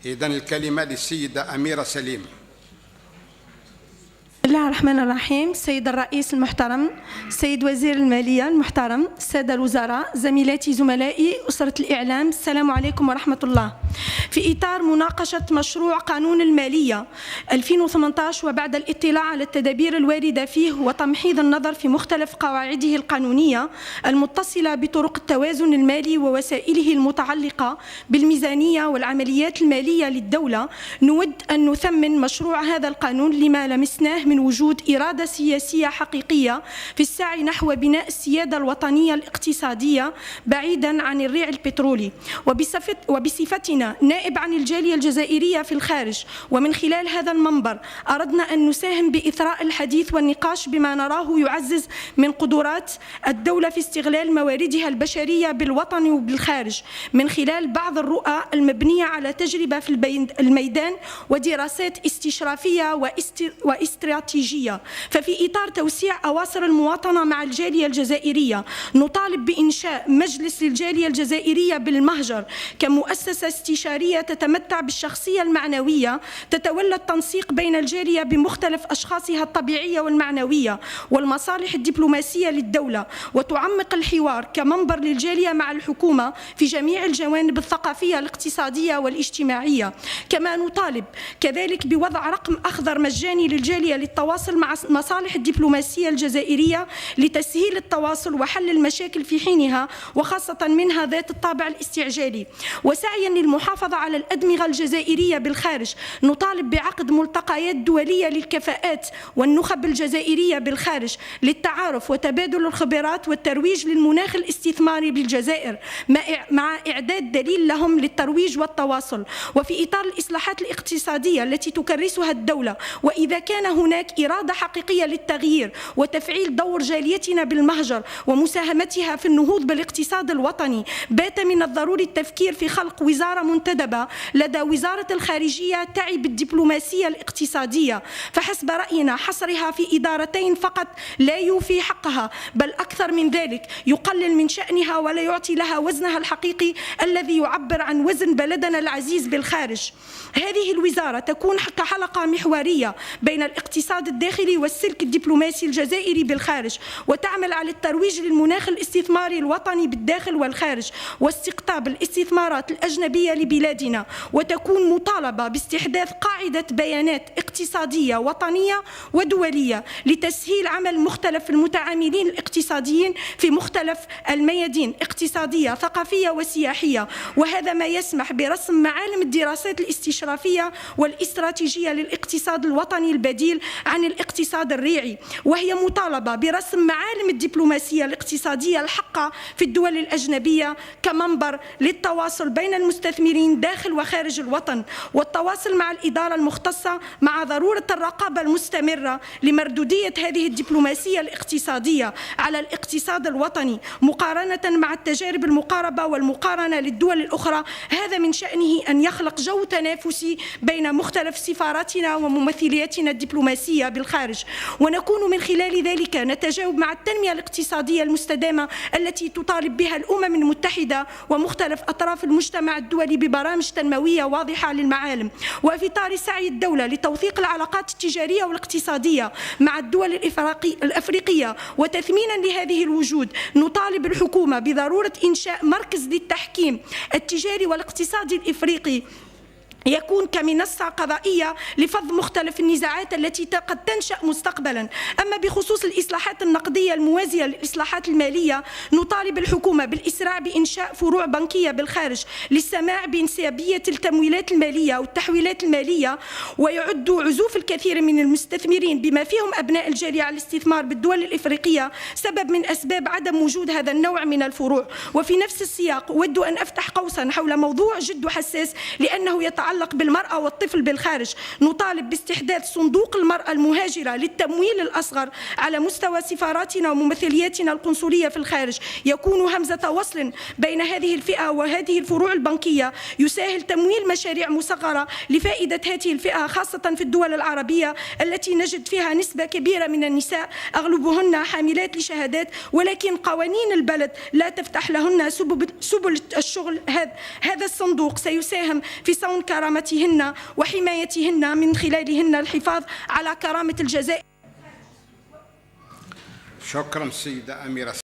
إذن الكلمة للسيدة أميرة سليم. بسم الله الرحمن الرحيم. السيد الرئيس المحترم، السيد وزير المالية المحترم، السادة الوزراء، زميلاتي زملائي، أسرة الإعلام، السلام عليكم ورحمة الله. في إطار مناقشة مشروع قانون المالية 2018 وبعد الاطلاع على التدابير الواردة فيه وتمحيض النظر في مختلف قواعده القانونية المتصلة بطرق التوازن المالي ووسائله المتعلقة بالميزانية والعمليات المالية للدولة، نود أن نثمن مشروع هذا القانون لما لمسناه من وجود إرادة سياسية حقيقية في السعي نحو بناء السيادة الوطنية الاقتصادية بعيدا عن الريع البترولي. وبصفتنا نائب عن الجالية الجزائرية في الخارج، ومن خلال هذا المنبر أردنا أن نساهم بإثراء الحديث والنقاش بما نراه يعزز من قدرات الدولة في استغلال مواردها البشرية بالوطن وبالخارج من خلال بعض الرؤى المبنية على تجربة في الميدان ودراسات استشرافية واستراتيجية. ففي إطار توسيع أواصر المواطنة مع الجالية الجزائرية نطالب بإنشاء مجلس للجالية الجزائرية بالمهجر كمؤسسة استشارية تتمتع بالشخصية المعنوية، تتولى التنسيق بين الجالية بمختلف أشخاصها الطبيعية والمعنوية والمصالح الدبلوماسية للدولة، وتعمق الحوار كمنبر للجالية مع الحكومة في جميع الجوانب الثقافية الاقتصادية والاجتماعية. كما نطالب كذلك بوضع رقم أخضر مجاني للجالية للتواصل مع المصالح الدبلوماسية الجزائرية لتسهيل التواصل وحل المشاكل في حينها، وخاصة منها ذات الطابع الاستعجالي. وسعيا للمحافظة على الأدمغة الجزائرية بالخارج نطالب بعقد ملتقيات دولية للكفاءات والنخب الجزائرية بالخارج للتعارف وتبادل الخبرات والترويج للمناخ الاستثماري بالجزائر مع إعداد دليل لهم للترويج والتواصل. وفي إطار الإصلاحات الاقتصادية التي تكرسها الدولة، وإذا كان هناك إرادة حقيقية للتغيير وتفعيل دور جاليتنا بالمهجر ومساهمتها في النهوض بالاقتصاد الوطني، بات من الضروري التفكير في خلق وزارة منتدبة لدى وزارة الخارجية تعي بالدبلوماسية الاقتصادية. فحسب رأينا حصرها في إدارتين فقط لا يوفي حقها، بل أكثر من ذلك يقلل من شأنها ولا يعطي لها وزنها الحقيقي الذي يعبر عن وزن بلدنا العزيز بالخارج. هذه الوزارة تكون كحلقة محورية بين الاقتصاد الداخلي والسلك الدبلوماسي الجزائري بالخارج، وتعمل على الترويج للمناخ الاستثماري الوطني بالداخل والخارج واستقطاب الاستثمارات الأجنبية لبلادنا، وتكون مطالبة باستحداث قاعدة بيانات اقتصادية وطنية ودولية لتسهيل عمل مختلف المتعاملين الاقتصاديين في مختلف الميادين اقتصادية ثقافية وسياحية. وهذا ما يسمح برسم معالم الدراسات الاستشرافية والاستراتيجية للاقتصاد الوطني البديل عن الاقتصاد الريعي، وهي مطالبة برسم معالم الدبلوماسية الاقتصادية الحقة في الدول الأجنبية كمنبر للتواصل بين المستثمرين داخل وخارج الوطن، والتواصل مع الإدارة المختصة مع ضرورة الرقابة المستمرة لمردودية هذه الدبلوماسية الاقتصادية على الاقتصاد الوطني مقارنة مع التجارب المقاربة والمقارنة للدول الأخرى. هذا من شأنه أن يخلق جو تنافسي بين مختلف سفاراتنا وممثلياتنا الدبلوماسية بالخارج، ونكون من خلال ذلك نتجاوب مع التنمية الاقتصادية المستدامة التي تطالب بها الأمم المتحدة ومختلف أطراف المجتمع الدولي ببرامج تنموية واضحة للمعالم. وفي إطار سعي الدولة لتوثيق العلاقات التجارية والاقتصادية مع الدول الأفريقية وتثمينا لهذه الوجود، نطالب الحكومة بضرورة إنشاء مركز للتحكيم التجاري والاقتصادي الإفريقي يكون كمنصة قضائية لفض مختلف النزاعات التي قد تنشأ مستقبلا. أما بخصوص الإصلاحات النقدية الموازية للإصلاحات المالية، نطالب الحكومة بالإسراع بإنشاء فروع بنكية بالخارج للسماع بانسيابية التمويلات المالية والتحويلات المالية، ويعد عزوف الكثير من المستثمرين بما فيهم أبناء الجالية على الاستثمار بالدول الإفريقية سبب من أسباب عدم وجود هذا النوع من الفروع. وفي نفس السياق أود أن أفتح قوسا حول موضوع جد حساس لأنه يتعلق بالمرأة والطفل بالخارج. نطالب باستحداث صندوق المرأة المهاجرة للتمويل الأصغر على مستوى سفاراتنا وممثلياتنا القنصلية في الخارج، يكون همزة وصل بين هذه الفئة وهذه الفروع البنكية، يسهل تمويل مشاريع مصغرة لفائدة هذه الفئة خاصة في الدول العربية التي نجد فيها نسبة كبيرة من النساء أغلبهن حاملات لشهادات، ولكن قوانين البلد لا تفتح لهن سبل الشغل. هذا الصندوق سيساهم في صون كرامة كرامتهن وحمايتهن من خلالهن الحفاظ على كرامة الجزائر. شكرا سيدة أميرة